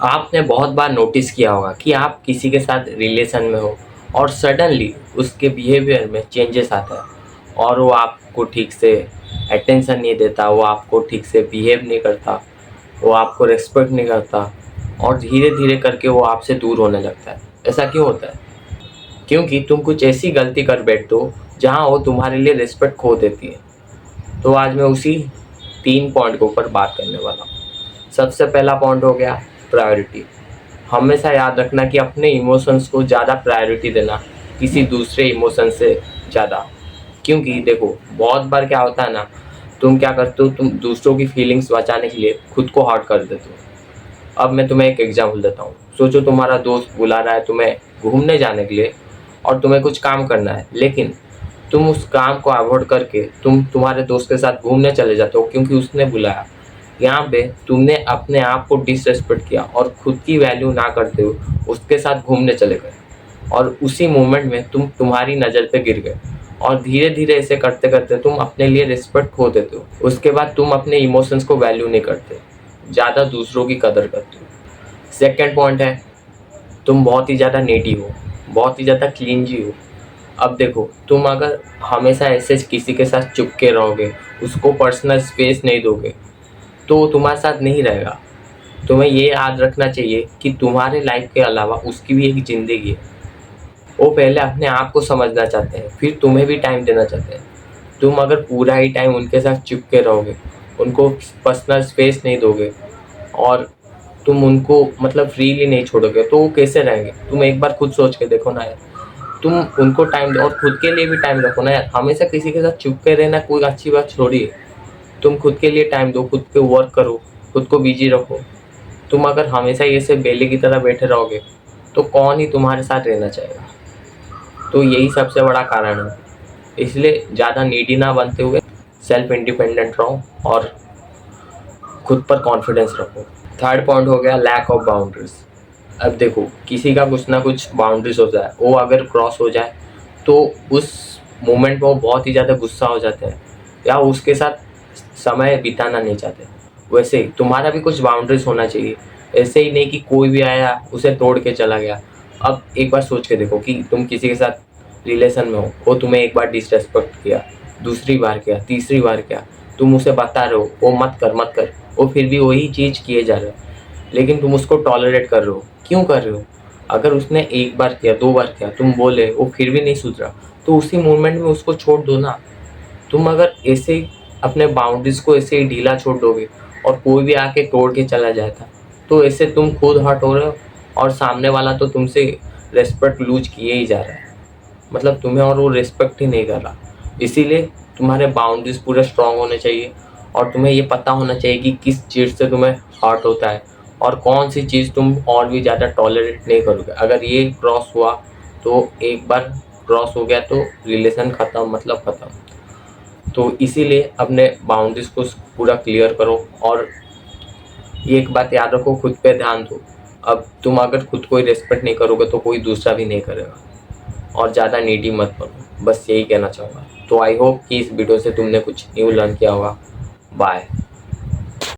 आपने बहुत बार नोटिस किया होगा कि आप किसी के साथ रिलेशन में हो और सडनली उसके बिहेवियर में चेंजेस आता है और वो आपको ठीक से अटेंशन नहीं देता, वो आपको ठीक से बिहेव नहीं करता, वो आपको रिस्पेक्ट नहीं करता और धीरे धीरे करके वो आपसे दूर होने लगता है। ऐसा क्यों होता है? क्योंकि तुम कुछ ऐसी गलती कर बैठते हो जहाँ वो तुम्हारे लिए रिस्पेक्ट खो देती है। तो आज मैं उसी 3 पॉइंट के ऊपर बात करने वाला हूँ। सबसे पहला पॉइंट हो गया प्रायोरिटी। हमेशा याद रखना कि अपने इमोशंस को ज़्यादा प्रायोरिटी देना किसी दूसरे इमोशन से ज़्यादा। क्योंकि देखो, बहुत बार क्या होता है ना, तुम क्या करते हो, तुम दूसरों की फीलिंग्स बचाने के लिए खुद को हर्ट कर देते हो। अब मैं तुम्हें एक एग्जांपल देता हूँ। सोचो तुम्हारा दोस्त बुला रहा है तुम्हें घूमने जाने के लिए और तुम्हें कुछ काम करना है, लेकिन तुम उस काम को अवॉइड करके तुम तुम्हारे दोस्त के साथ घूमने चले जाते हो क्योंकि उसने बुलाया। यहाँ पे तुमने अपने आप को डिसरेस्पेक्ट किया और खुद की वैल्यू ना करते हुए उसके साथ घूमने चले गए और उसी मोमेंट में तुम तुम्हारी नज़र पे गिर गए और धीरे धीरे ऐसे करते करते तुम अपने लिए रिस्पेक्ट खो देते हो। उसके बाद तुम अपने इमोशंस को वैल्यू नहीं करते, ज़्यादा दूसरों की कदर करते हो। सेकेंड पॉइंट है, तुम बहुत ही ज़्यादा नेडी हो, बहुत ही ज़्यादा क्लींजी हो। अब देखो, तुम अगर हमेशा ऐसे किसी के साथ चुपके रहोगे, उसको पर्सनल स्पेस नहीं दोगे, तो वो तुम्हारे साथ नहीं रहेगा। तुम्हें ये याद रखना चाहिए कि तुम्हारे लाइफ के अलावा उसकी भी एक ज़िंदगी है। वो पहले अपने आप को समझना चाहते हैं, फिर तुम्हें भी टाइम देना चाहते हैं। तुम अगर पूरा ही टाइम उनके साथ चिपके रहोगे, उनको पर्सनल स्पेस नहीं दोगे और तुम उनको मतलब फ्रीली नहीं छोड़ोगे, तो वो कैसे रहेंगे? तुम एक बार खुद सोच के देखो ना यार। तुम उनको टाइम दो और खुद के लिए भी टाइम रखो ना यार। हमेशा किसी के साथ चिपके रहना कोई अच्छी बात थोड़ी है। तुम खुद के लिए टाइम दो, खुद पे वर्क करो, खुद को बिजी रखो। तुम अगर हमेशा ये से बेले की तरह बैठे रहोगे तो कौन ही तुम्हारे साथ रहना चाहेगा? तो यही सबसे बड़ा कारण है। इसलिए ज़्यादा नीडी ना बनते हुए सेल्फ इंडिपेंडेंट रहो और खुद पर कॉन्फिडेंस रखो। थर्ड पॉइंट हो गया लैक ऑफ बाउंड्रीज। अब देखो, किसी का कुछ ना कुछ बाउंड्रीज होता है, वो अगर क्रॉस हो जाए तो उस मोमेंट में वो बहुत ही ज़्यादा गुस्सा हो जाते हैं या उसके साथ समय बिताना नहीं चाहते। वैसे ही तुम्हारा भी कुछ बाउंड्रीज होना चाहिए। ऐसे ही नहीं कि कोई भी आया उसे तोड़ के चला गया। अब एक बार सोच के देखो कि तुम किसी के साथ रिलेशन में हो, वो तुम्हें एक बार डिसरेस्पेक्ट किया, दूसरी बार किया, तीसरी बार किया, तुम उसे बता रहे हो वो मत कर मत कर, वो फिर भी वही चीज़ किए जा रहे हो, लेकिन तुम उसको टॉलरेट कर रहे हो। क्यों कर रहे हो? अगर उसने एक बार किया, 2 बार किया, तुम बोले, वो फिर भी नहीं सुधरा, तो उसी मोमेंट में उसको छोड़ दो ना। तुम अगर ऐसे ही अपने बाउंड्रीज को ऐसे ही ढीला छोड़ दोगे और कोई भी आके तोड़ के चला जाता, तो ऐसे तुम खुद हर्ट हो रहे हो और सामने वाला तो तुमसे रेस्पेक्ट लूज किए ही जा रहा है। मतलब तुम्हें और वो रिस्पेक्ट ही नहीं कर रहा। इसीलिए तुम्हारे बाउंड्रीज पूरे स्ट्रांग होने चाहिए और तुम्हें ये पता होना चाहिए कि किस चीज़ से तुम्हें हर्ट होता है और कौन सी चीज़ तुम और भी ज़्यादा टॉलरेट नहीं करोगे। अगर ये क्रॉस हुआ तो एक बार क्रॉस हो गया तो रिलेशन ख़त्म, मतलब ख़त्म। तो इसीलिए अपने बाउंड्रीज को पूरा क्लियर करो और ये एक बात याद रखो, खुद पे ध्यान दो। अब तुम अगर खुद को ही रेस्पेक्ट नहीं करोगे तो कोई दूसरा भी नहीं करेगा। और ज़्यादा नीडी मत बनो, बस यही कहना चाहूँगा। तो आई होप कि इस वीडियो से तुमने कुछ न्यू लर्न किया होगा। बाय।